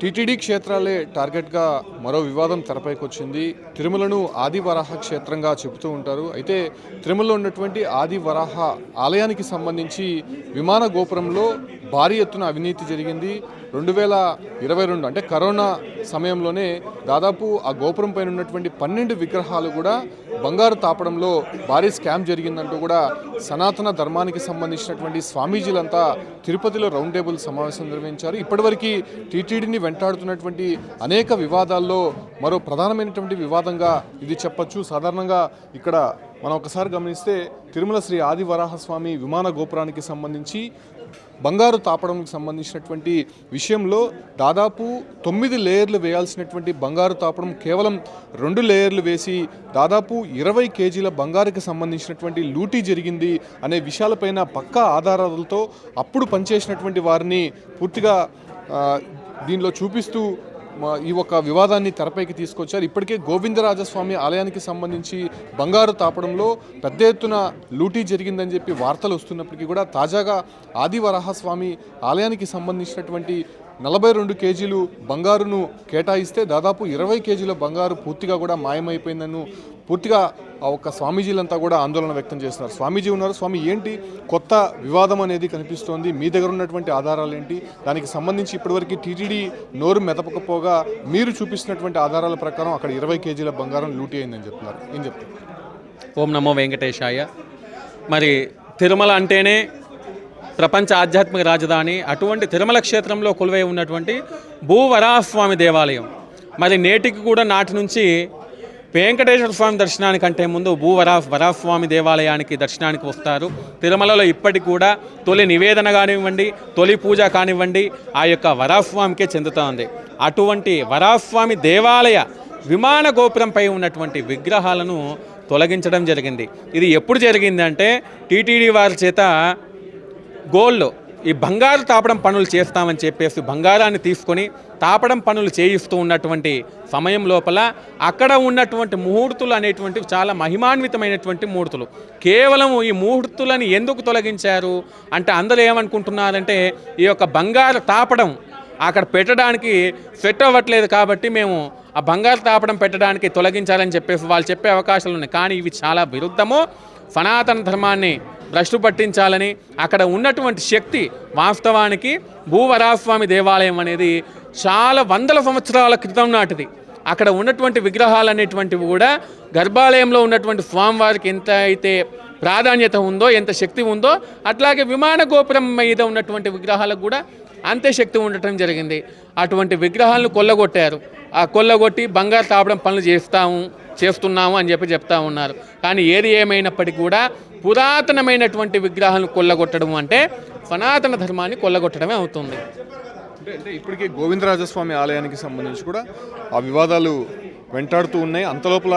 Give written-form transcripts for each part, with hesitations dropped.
TTD క్షేత్రాలే టార్గెట్గా మరో వివాదం తెరపైకి వచ్చింది. తిరుమలను ఆదివరాహ క్షేత్రంగా చెబుతూ ఉంటారు. అయితే తిరుమలలో ఉన్నటువంటి ఆదివరాహ ఆలయానికి సంబంధించి విమాన గోపురంలో భారీ ఎత్తున అవినీతి జరిగింది. 2022 అంటే కరోనా సమయంలోనే దాదాపు ఆ గోపురం పైన ఉన్నటువంటి 12 విగ్రహాలు కూడా బంగారు తాపడంలో భారీ స్కామ్ జరిగిందంటూ కూడా సనాతన ధర్మానికి సంబంధించినటువంటి స్వామీజీలంతా తిరుపతిలో రౌండ్ టేబుల్ సమావేశం నిర్వహించారు. ఇప్పటివరకు టీటీడీని వెంటాడుతున్నటువంటి అనేక వివాదాల్లో మరో ప్రధానమైనటువంటి వివాదంగా ఇది చెప్పొచ్చు. సాధారణంగా ఇక్కడ మనం ఒకసారి గమనిస్తే తిరుమల శ్రీ ఆదివరాహస్వామి విమాన గోపురానికి సంబంధించి బంగారు తాపడంకి సంబంధించినటువంటి విషయంలో దాదాపు 9 లేయర్లు వేయాల్సినటువంటి బంగారు తాపడం కేవలం 2 లేయర్లు వేసి దాదాపు 20 కేజీల బంగారుకి సంబంధించినటువంటి లూటీ జరిగింది అనే విషయాలపైన పక్కా ఆధారాలతో అప్పుడు పనిచేసినటువంటి వారిని పూర్తిగా దీనిలో చూపిస్తూ ఈ ఒక వివాదాన్ని తెరపైకి తీసుకొచ్చారు. ఇప్పటికే గోవిందరాజస్వామి ఆలయానికి సంబంధించి బంగారు తాపడంలో పెద్ద ఎత్తున లూటీ జరిగిందని చెప్పి వార్తలు వస్తున్నప్పటికీ కూడా తాజాగా ఆదివరాహస్వామి ఆలయానికి సంబంధించినటువంటి 42 కేజీలు బంగారును కేటాయిస్తే దాదాపు 20 కేజీల బంగారు పూర్తిగా కూడా మాయమైపోయిందని పూర్తిగా ఆ ఒక్క స్వామీజీలంతా కూడా ఆందోళన వ్యక్తం చేస్తున్నారు. స్వామీజీ ఉన్నారు. స్వామి, ఏంటి కొత్త వివాదం అనేది కనిపిస్తోంది? మీ దగ్గర ఉన్నటువంటి ఆధారాలు ఏంటి? దానికి సంబంధించి ఇప్పటివరకు టీటీడీ నోరు మెదపకపోగా మీరు చూపిస్తున్నటువంటి ఆధారాల ప్రకారం అక్కడ 20 కేజీల బంగారం లూటీ అయిందని చెప్తున్నారు. ఏం చెప్తారు? ఓం నమో వెంకటేశాయ. మరి తిరుమల అంటేనే ప్రపంచ ఆధ్యాత్మిక రాజధాని. అటువంటి తిరుమల క్షేత్రంలో కొలువై ఉన్నటువంటి భూవరాహస్వామి దేవాలయం మరి నేటికి కూడా నాటి నుంచి వెంకటేశ్వర స్వామి దర్శనానికంటే ముందు వరాహస్వామి దేవాలయానికి దర్శనానికి వస్తారు. తిరుమలలో ఇప్పటికి కూడా తొలి నివేదన కానివ్వండి, తొలి పూజ కానివ్వండి ఆ యొక్క వరాహస్వామికే చెందుతోంది. అటువంటి వరాహస్వామి దేవాలయ విమాన గోపురంపై ఉన్నటువంటి విగ్రహాలను తొలగించడం జరిగింది. ఇది ఎప్పుడు జరిగిందంటే టీటీడీ వారి చేత గోల్డ్ ఈ బంగారు తాపడం పనులు చేస్తామని చెప్పేసి బంగారాన్ని తీసుకొని తాపడం పనులు చేయిస్తూ ఉన్నటువంటి సమయం లోపల అక్కడ ఉన్నటువంటి ముహూర్తులు అనేటువంటివి చాలా మహిమాన్వితమైనటువంటి ముహూర్తులు. కేవలం ఈ ముహూర్తులను ఎందుకు తొలగించారు అంటే అందరూ ఏమనుకుంటున్నారంటే ఈ యొక్క బంగారు తాపడం అక్కడ పెట్టడానికి సెట్ అవ్వట్లేదు కాబట్టి మేము ఆ బంగారు తాపడం పెట్టడానికి తొలగించాలని చెప్పేసి వాళ్ళు చెప్పే అవకాశాలు ఉన్నాయి. కానీ ఇవి చాలా విరుద్ధము. సనాతన ధర్మాన్ని భ్రష్టు పట్టించాలని అక్కడ ఉన్నటువంటి శక్తి వాస్తవానికి భూవరాహస్వామి దేవాలయం అనేది చాలా వందల సంవత్సరాల క్రితం నాటిది. అక్కడ ఉన్నటువంటి విగ్రహాలు అనేటువంటివి కూడా గర్భాలయంలో ఉన్నటువంటి స్వామివారికి ఎంత అయితే ప్రాధాన్యత ఉందో, ఎంత శక్తి ఉందో అట్లాగే విమాన గోపురం మీద ఉన్నటువంటి విగ్రహాలకు కూడా అంతే శక్తి ఉండటం జరిగింది. అటువంటి విగ్రహాలను కొల్లగొట్టారు. ఆ కొల్లగొట్టి బంగారు తాపడం పనులు చేస్తున్నాము అని చెప్తా ఉన్నారు. కానీ ఏది ఏమైనప్పటికీ కూడా పురాతనమైనటువంటి విగ్రహాలను కొల్లగొట్టడం అంటే సనాతన ధర్మాన్ని కొల్లగొట్టడమే అవుతుంది. అంటే ఇప్పటికే గోవిందరాజస్వామి ఆలయానికి సంబంధించి కూడా ఆ వివాదాలు వెంటాడుతూ ఉన్నాయి. అంతలోపల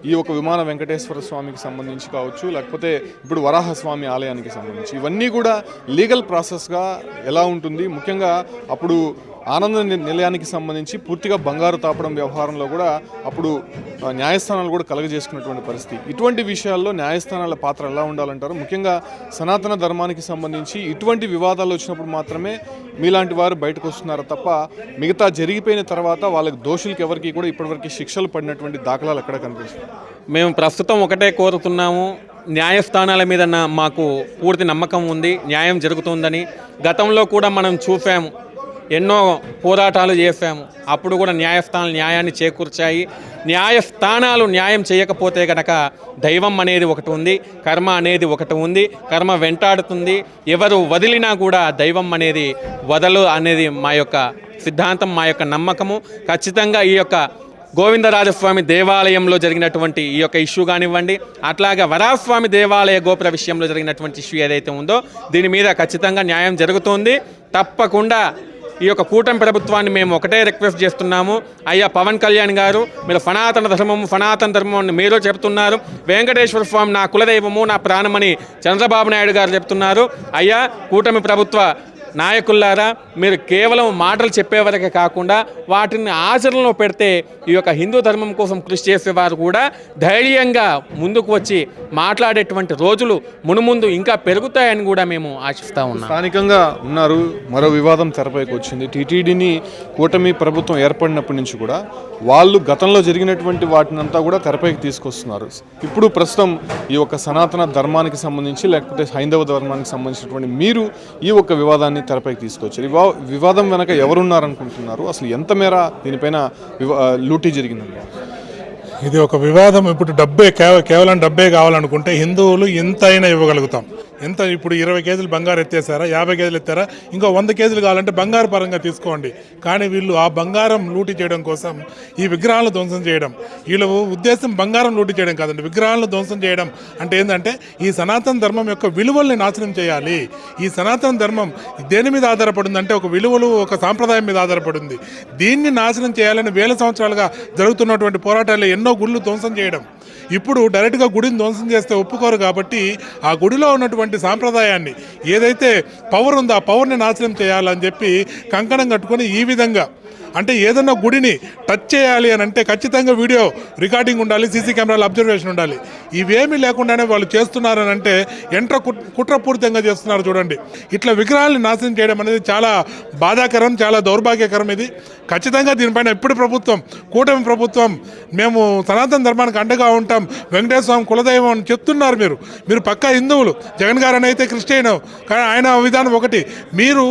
ఈ ఒక విమాన వెంకటేశ్వర స్వామికి సంబంధించి కావచ్చు, లేకపోతే ఇప్పుడు వరాహస్వామి ఆలయానికి సంబంధించి ఇవన్నీ కూడా లీగల్ ప్రాసెస్గా ఎలా ఉంటుంది? ముఖ్యంగా అప్పుడు ఆనంద నిలయానికి సంబంధించి పూర్తిగా బంగారు తాపడం వ్యవహారంలో కూడా అప్పుడు న్యాయస్థానాలు కూడా కలగజేసుకున్నటువంటి పరిస్థితి. ఇటువంటి విషయాల్లో న్యాయస్థానాల పాత్ర ఎలా ఉండాలంటారు? ముఖ్యంగా సనాతన ధర్మానికి సంబంధించి ఇటువంటి వివాదాలు వచ్చినప్పుడు మాత్రమే మీలాంటి వారు బయటకు వస్తున్నారు తప్ప మిగతా జరిగిపోయిన తర్వాత వాళ్ళకి దోషులకి ఎవరికి కూడా ఇప్పటివరకు శిక్షలు పడినటువంటి దాఖలాలు ఎక్కడ కనిపిస్తుంది? మేము ప్రస్తుతం ఒకటే కోరుతున్నాము, న్యాయస్థానాల మీద మాకు పూర్తి నమ్మకం ఉంది, న్యాయం జరుగుతుందని. గతంలో కూడా మనం చూసాము, ఎన్నో పోరాటాలు చేశాము. అప్పుడు కూడా న్యాయస్థానాలు న్యాయాన్ని చేకూర్చాయి. న్యాయస్థానాలు న్యాయం చేయకపోతే కనుక దైవం అనేది ఒకటి ఉంది, కర్మ అనేది ఒకటి ఉంది. కర్మ వెంటాడుతుంది. ఎవరు వదిలినా కూడా దైవం అనేది వదలు అనేది మా యొక్క సిద్ధాంతం, మా యొక్క నమ్మకము. ఖచ్చితంగా ఈ యొక్క గోవిందరాజస్వామి దేవాలయంలో జరిగినటువంటి ఈ యొక్క ఇష్యూ కానివ్వండి, అట్లాగే వరాహస్వామి దేవాలయ గోపుర విషయంలో జరిగినటువంటి ఇష్యూ ఏదైతే ఉందో దీని మీద ఖచ్చితంగా న్యాయం జరుగుతుంది. తప్పకుండా ఈ యొక్క కూటమి ప్రభుత్వాన్ని మేము ఒకటే రిక్వెస్ట్ చేస్తున్నాము. అయ్యా పవన్ కళ్యాణ్ గారు, మీరు సనాతన ధర్మం అని మీరు చెప్తున్నారు. వెంకటేశ్వర స్వామి నా కులదైవము, నా ప్రాణమని చంద్రబాబు నాయుడు గారు చెప్తున్నారు. అయ్యా కూటమి ప్రభుత్వ నాయకులారా, మీరు కేవలం మాటలు చెప్పేవరకే కాకుండా వాటిని ఆచరణలో పెడితే ఈ యొక్క హిందూ ధర్మం కోసం కృషి చేసేవారు కూడా ధైర్యంగా ముందుకు వచ్చి మాట్లాడేటువంటి రోజులు మునుముందు ఇంకా పెరుగుతాయని కూడా మేము ఆశిస్తూ ఉన్నాం. స్థానికంగా ఉన్నారు, మరో వివాదం తెరపైకి వచ్చింది. టీటీడీని కూటమి ప్రభుత్వం ఏర్పడినప్పటి నుంచి కూడా వాళ్ళు గతంలో జరిగినటువంటి వాటినంతా కూడా తెరపైకి తీసుకొస్తున్నారు. ఇప్పుడు ప్రస్తుతం ఈ యొక్క సనాతన ధర్మానికి సంబంధించి లేకపోతే హైందవ ధర్మానికి సంబంధించినటువంటి మీరు ఈ ఒక్క వివాదాన్ని తెరపైకి తీసుకొచ్చారు. వివాదం వెనక ఎవరున్నారనుకుంటున్నారు? అసలు ఎంత మేర దీనిపైన లూటీ జరిగిందండి? ఇది ఒక వివాదం. ఇప్పుడు కేవలం డబ్బే కావాలనుకుంటే హిందువులు ఎంతైనా ఇవ్వగలుగుతాం. ఎంత ఇప్పుడు 20 కేజీలు బంగారు ఎత్తేసారా, 50 కేజీలు ఎత్తారా, ఇంకో 100 కేజీలు కావాలంటే బంగారు పరంగా తీసుకోండి. కానీ వీళ్ళు ఆ బంగారం లూటీ చేయడం కోసం ఈ విగ్రహాలను ధ్వంసం చేయడం, వీళ్ళ ఉద్దేశం బంగారం లూటీ చేయడం కాదండి, విగ్రహాలను ధ్వంసం చేయడం అంటే ఏంటంటే ఈ సనాతన ధర్మం యొక్క విలువల్ని నాశనం చేయాలి. ఈ సనాతన ధర్మం దేని మీద ఆధారపడింది అంటే ఒక విలువలు, ఒక సాంప్రదాయం మీద ఆధారపడింది. దీన్ని నాశనం చేయాలని వేల సంవత్సరాలుగా జరుగుతున్నటువంటి పోరాటాలు ఎన్నో గుళ్ళు ధ్వంసం చేయడం. ఇప్పుడు డైరెక్ట్గా గుడిని ధ్వంసం చేస్తే ఒప్పుకోరు కాబట్టి ఆ గుడిలో ఉన్నటువంటి సాంప్రదాయాన్ని, ఏదైతే పవర్ ఉందో ఆ పవర్ని నాశనం చేయాలని చెప్పి కంకణం కట్టుకొని ఈ విధంగా అంటే ఏదన్నా గుడిని టచ్ చేయాలి అని అంటే ఖచ్చితంగా వీడియో రికార్డింగ్ ఉండాలి, సీసీ కెమెరాల అబ్జర్వేషన్ ఉండాలి. ఇవేమీ లేకుండానే వాళ్ళు చేస్తున్నారని అంటే ఎంత కుట్రపూరితంగా చేస్తున్నారు చూడండి. ఇట్లా విగ్రహాలను నాశనం చేయడం అనేది చాలా బాధాకరం, చాలా దౌర్భాగ్యకరం. ఇది ఖచ్చితంగా దీనిపైన ఇప్పుడు ప్రభుత్వం, కూటమి ప్రభుత్వం, మేము సనాతన ధర్మానికి అండగా ఉంటాం, వెంకటేశ్వర స్వామి కులదైవం అని చెప్తున్నారు. మీరు పక్కా హిందువులు, జగన్ గారు అని అయితే క్రిస్టియన్, కానీ ఆయన విధానం ఒకటి. మీరు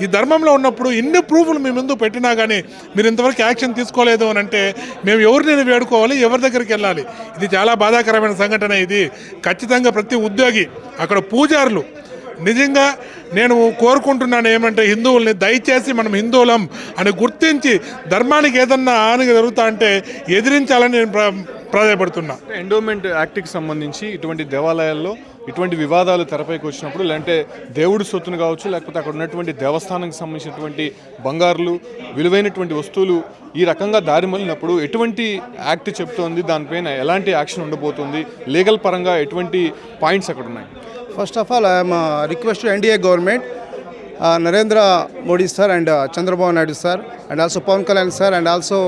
ఈ ధర్మంలో ఉన్నప్పుడు ఇన్ని ప్రూఫ్లు మీ ముందు పెట్టినా కానీ మీరు ఇంతవరకు యాక్షన్ తీసుకోలేదు అని అంటే మేము ఎవరిని వేడుకోవాలి, ఎవరి దగ్గరికి వెళ్ళాలి? ఇది చాలా బాధాకరమైన సంఘటన. ఇది ఖచ్చితంగా ప్రతి ఉద్యోగి, అక్కడ పూజారులు, నిజంగా నేను కోరుకుంటున్నాను ఏమంటే హిందువుల్ని దయచేసి మనం హిందువులం అని గుర్తించి ధర్మానికి ఏదన్నా హాని జరుగుతా అంటే ఎదిరించాలని నేను ప్రాధాయపడుతున్నా. ఎండోమెంట్ యాక్ట్కి సంబంధించి ఇటువంటి దేవాలయాల్లో ఇటువంటి వివాదాలు తెరపైకి వచ్చినప్పుడు, లేదంటే దేవుడి సొత్తును కావచ్చు, లేకపోతే అక్కడ ఉన్నటువంటి దేవస్థానానికి సంబంధించినటువంటి బంగారులు, విలువైనటువంటి వస్తువులు ఈ రకంగా దారి మళ్ళినప్పుడు ఎటువంటి యాక్ట్ చెప్తోంది, దానిపైన ఎలాంటి యాక్షన్ ఉండబోతుంది, లీగల్ పరంగా ఎటువంటి పాయింట్స్ అక్కడ ఉన్నాయి? First of all, I am request to NDA government, Narendra Modi sir and Chandrababu Naidu sir, and also Pawan Kalyan sir, and also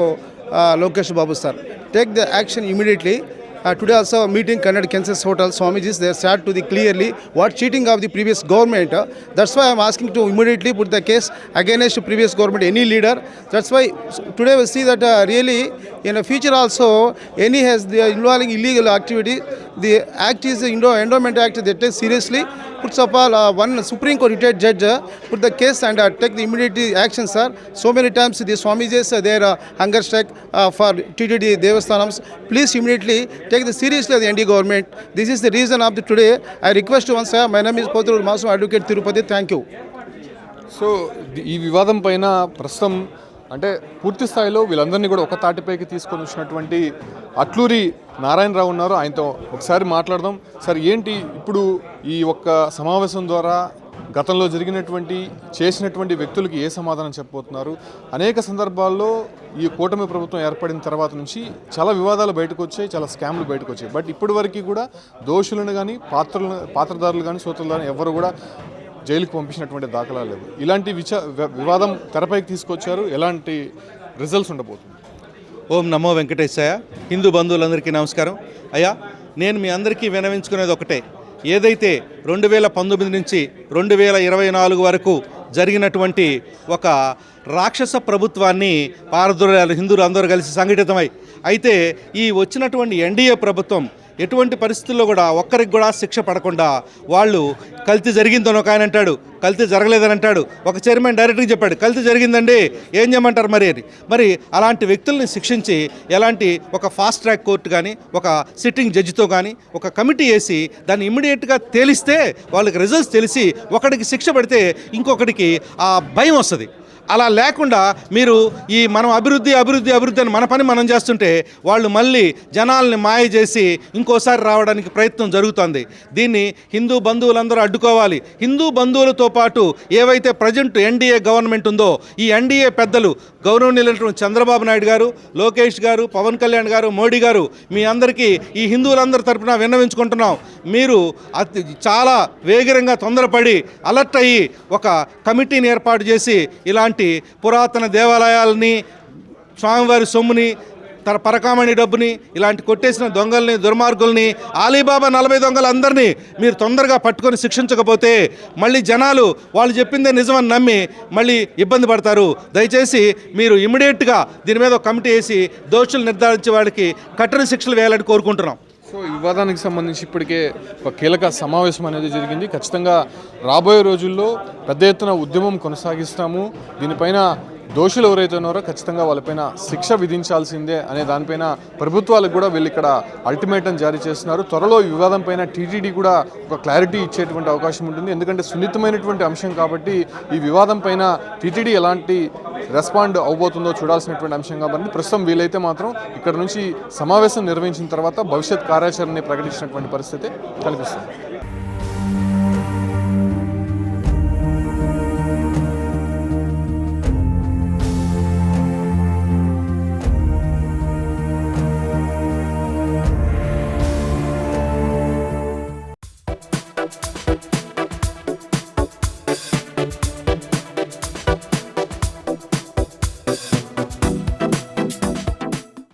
Lokesh Babu sir. Take the action immediately. Today also a meeting conducted Kansas Hotel Swamijis. They said to the clearly what cheating of the previous government. That's why I am asking to immediately put the case against the previous government, any leader. That's why today we see that really in the future also any has the involving illegal activity. The act is the Endowment Act. They take seriously. Puts up one Supreme Court retired judge put the case and take the immediate action, sir. So many times the Swamijis their hunger strike for TTD Devasthanams. Please immediately take the seriously of the ND government. This is the reason of the today. I request once, sir. My name is Pothuru Masu, Advocate Tirupati. Thank you. So ఈ వివాదం పైన ప్రస్తుతం అంటే పూర్తి స్థాయిలో వీళ్ళందరినీ కూడా ఒక తాటిపైకి తీసుకొని వచ్చినటువంటి అట్లూరి నారాయణరావు ఉన్నారు. ఆయనతో ఒకసారి మాట్లాడదాం. సార్, ఏంటి ఇప్పుడు ఈ ఒక్క సమావేశం ద్వారా గతంలో చేసినటువంటి వ్యక్తులకి ఏ సమాధానం చెప్పబోతున్నారు? అనేక సందర్భాల్లో ఈ కూటమి ప్రభుత్వం ఏర్పడిన తర్వాత నుంచి చాలా వివాదాలు బయటకు వచ్చాయి, చాలా స్కామ్లు బయటకు వచ్చాయి. బట్ ఇప్పటి వరకు కూడా దోషులను కానీ పాత్రదారులు కానీ సూత్రులు కానీ ఎవరు కూడా జైలుకు పంపించినటువంటి దాఖలా లేవు. ఇలాంటి వివాదం తెరపైకి తీసుకొచ్చారు. ఎలాంటి రిజల్ట్స్ ఉండబోతుంది? ఓం నమో వెంకటేశాయ. హిందూ బంధువులందరికీ నమస్కారం. అయ్యా, నేను మీ అందరికీ వినవించుకునేది ఒకటే. ఏదైతే 2019 నుంచి 2024 వరకు జరిగినటువంటి ఒక రాక్షస ప్రభుత్వాన్ని పారదోలాలి హిందువులు అందరూ కలిసి సంఘటితమై, అయితే ఈ వచ్చినటువంటి ఎన్డీఏ ప్రభుత్వం ఎటువంటి పరిస్థితుల్లో కూడా ఒక్కరికి కూడా శిక్ష పడకుండా వాళ్ళు కల్తీ జరిగిందని ఒక ఆయన అంటాడు, కల్తీ జరగలేదని అంటాడు. ఒక చైర్మన్ డైరెక్ట్గా చెప్పాడు కల్తీ జరిగిందండి, ఏం చేయమంటారు మరి అలాంటి వ్యక్తుల్ని శిక్షించి ఎలాంటి ఒక ఫాస్ట్ ట్రాక్ కోర్టు కానీ ఒక సిట్టింగ్ జడ్జితో కానీ ఒక కమిటీ వేసి దాన్ని ఇమ్మీడియట్గా తేలిస్తే వాళ్ళకి రిజల్ట్స్ తెలిసి ఒకడికి శిక్ష పడితే ఇంకొకటికి ఆ భయం వస్తుంది. అలా లేకుండా మీరు ఈ మనం అభివృద్ధి అభివృద్ధి అభివృద్ధి అని మన పని మనం చేస్తుంటే వాళ్ళు మళ్ళీ జనాల్ని మాయ చేసి ఇంకోసారి రావడానికి ప్రయత్నం జరుగుతుంది. దీన్ని హిందూ బంధువులందరూ అడ్డుకోవాలి. హిందూ బంధువులతో పాటు ఏవైతే ప్రజెంట్ ఎన్డీఏ గవర్నమెంట్ ఉందో ఈ ఎన్డీఏ పెద్దలు గౌరవనీయులైనటువంటి చంద్రబాబు నాయుడు గారు, లోకేష్ గారు, పవన్ కళ్యాణ్ గారు, మోడీ గారు మీ అందరికీ ఈ హిందువులందరి తరపున విన్నవించుకుంటున్నాం. మీరు చాలా వేగంగా తొందరపడి అలర్ట్ అయ్యి ఒక కమిటీని ఏర్పాటు చేసి ఇలాంటి పురాతన దేవాలయాలని, స్వామివారి సొమ్ముని, పరకామణి డబ్బుని, ఇలాంటి కొట్టేసిన దొంగల్ని, దుర్మార్గుల్ని, ఆలీబాబా 40 దొంగలందరినీ మీరు తొందరగా పట్టుకొని శిక్షించకపోతే మళ్ళీ జనాలు వాళ్ళు చెప్పిందే నిజమని నమ్మి మళ్ళీ ఇబ్బంది పడతారు. దయచేసి మీరు ఇమ్మీడియట్గా దీని మీద ఒక కమిటీ వేసి దోషులు నిర్ధారించే వాళ్ళకి కఠిన శిక్షలు వేయాలని కోరుకుంటున్నాం. సో ఈ వివాదానికి సంబంధించి ఇప్పటికే ఒక కీలక సమావేశం అనేది జరిగింది. ఖచ్చితంగా రాబోయే రోజుల్లో పెద్ద ఎత్తున ఉద్యమం కొనసాగిస్తాము. దీనిపైన దోషులు ఎవరైతే ఉన్నారో ఖచ్చితంగా వాళ్ళపైన శిక్ష విధించాల్సిందే అనే దానిపైన ప్రభుత్వాలకు కూడా వీళ్ళు ఇక్కడ అల్టిమేటం జారీ చేస్తున్నారు. త్వరలో ఈ వివాదం పైన టీటీడీ కూడా ఒక క్లారిటీ ఇచ్చేటువంటి అవకాశం ఉంటుంది. ఎందుకంటే సున్నితమైనటువంటి అంశం కాబట్టి ఈ వివాదం పైన టీటీడీ ఎలాంటి రెస్పాండ్ అవబోతుందో చూడాల్సినటువంటి అంశం కాబట్టి ప్రస్తుతం వీలైతే మాత్రం ఇక్కడ నుంచి సమావేశం నిర్వహించిన తర్వాత భవిష్యత్ కార్యాచరణని ప్రకటించినటువంటి పరిస్థితి కనిపిస్తుంది.